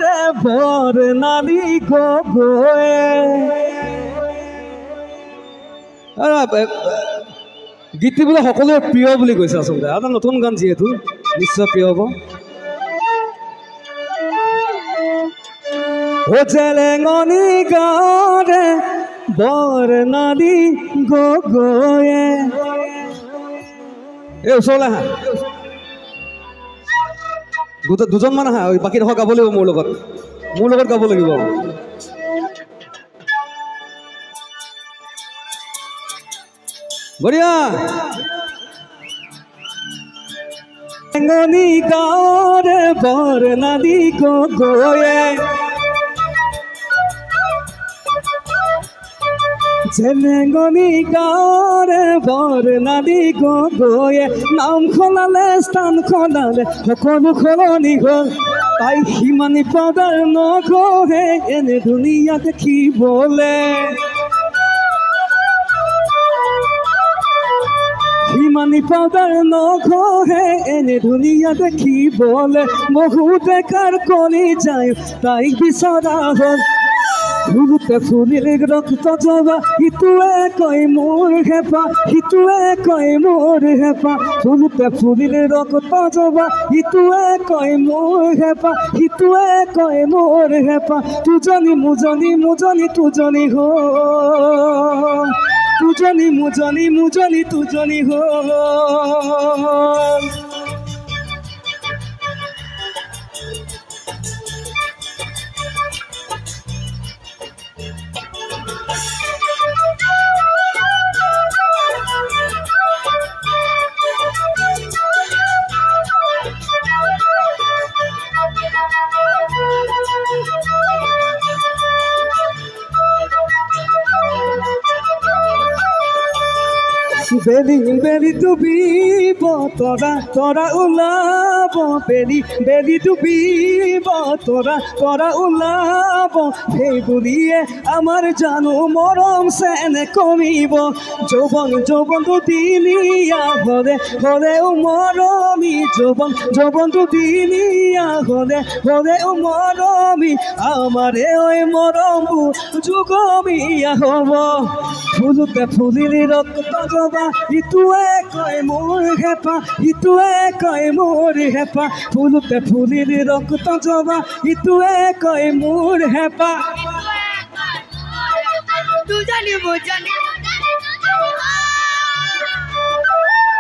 ৰে বৰ্ণালী গগৈয়ে গীতটি বোলে সকলোৰে প্ৰিয় বুলি কৈছে আচলতে এটা নতুন গান যিহেতু নিশ্চয় প্ৰিয় হ'ব ও জেলেঙনি গাঁৱৰে বৰ্ণালী গগৈয়ে এই ওচৰলৈ আহা দুজনমান আহা বাকীডোখৰ গাব লাগিব মোৰ লগত গাব লাগিব বঢ়িয়া জেলেঙনি গাঁৱৰে বৰ্ণালী গগৈয়ে জেলেঙনি গাঁৱৰে বৰ্ণালী গগৈয়ে নাম সলালে স্থান সলালে সকলো সলনি হ'ল তাই সিমানি পদাৰ নগহে এনে ধুনীয়া দেখিবলে সিমানি পদাৰ নগহে এনে ধুনীয়া দেখিবলে বহু বেকাৰ কৰি যায় তাইক বিচৰা হ'ল ফুলতে ফুলিল ৰক্ত জবা ইটোৱে কয় মোৰ হেঁপা সিটোৱে কয় মোৰ হেঁপা ফুলতে ফুলিল ৰক্ত জবা ইটোৱে কয় মোৰ হেঁপা সিটোৱে কয় মোৰ হেঁপা তুজনি মুজনি মুজনি তুজনি হ'ল তুজনি মুজনি মুজনি তুজনি হ'ল বেলি বেলি ডুবিব তৰা ওলাব বেলি বেলি ডুবিব তৰা ওলাব সেই বুলিয়ে আমাৰ জানো মৰম চেনে কমিব যৌৱনটো দিলীয়া হ'লেও মৰমী যৌৱনটো দিলীয়া হ'লেও মৰমী আমাৰে ঐ মৰমবোৰ যুগমীয়া হ'ব ফুলতে ফুলিলি ৰক্ত জবা ইটোৱে কয় মোৰ হেঁপা ইটোৱে কয় মোৰ হেঁপা ফুলতে ফুলিলি ৰক্ত জবা ইটোৱে কয় মোৰ হেঁপা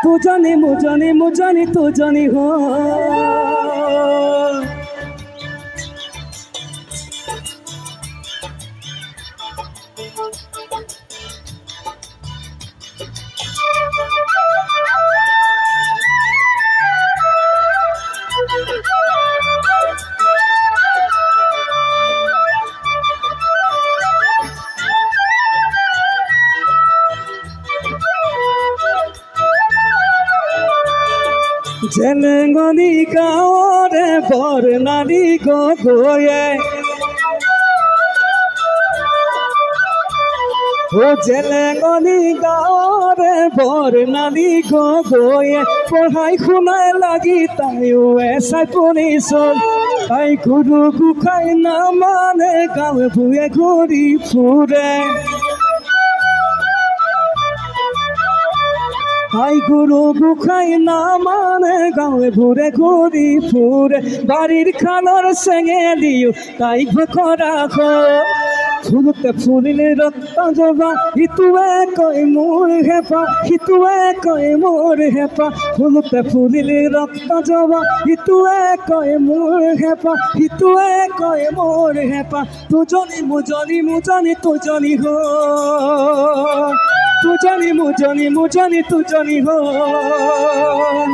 তুজনি মুজনি মুজনি তুজনি হ'ল জেলেঙনি গাঁৱৰে বৰ্ণালী গগৈয়ে ও জেলেঙনি গাঁৱৰে বৰ্ণালী গগৈয়ে পঢ়াই শুনাই লাগি তাইও এচাই পৰি চল তাই গুৰু গোসাঁই নামানে গাঁৱে ভূঞে ঘূৰি ফুৰে তাই গুৰু গোসাঁই নামানে গাঁৱে ভূঞে ঘূৰি ফুৰে বাৰীৰ খালৰ চেঙেলিও তাইক ভকৰা ফুলতে ফুলিলে ৰক্ত জবা ইটোৱে কয় মোৰ হেঁপা সিটোৱে কয় মোৰ হেঁপা ফুলতে ফুলিলে ৰক্ত জবা ইটোৱে কয় মোৰ হেঁপা সিটোৱে কয় মোৰ হেঁপা তুজনি মুজনি মুজনি তুজনি হ'ল তুজনি মুজনি মুজনি তুজনি হ'ল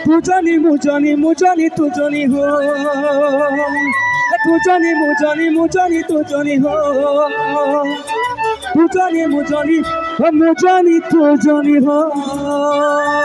তুজনি মুজনি মুজনি তুজনি হ'ল তুজনি মুজনি মুজনি তুজনি হ'ল তুজনি মুজনি মুজনি তুজনি হ'ল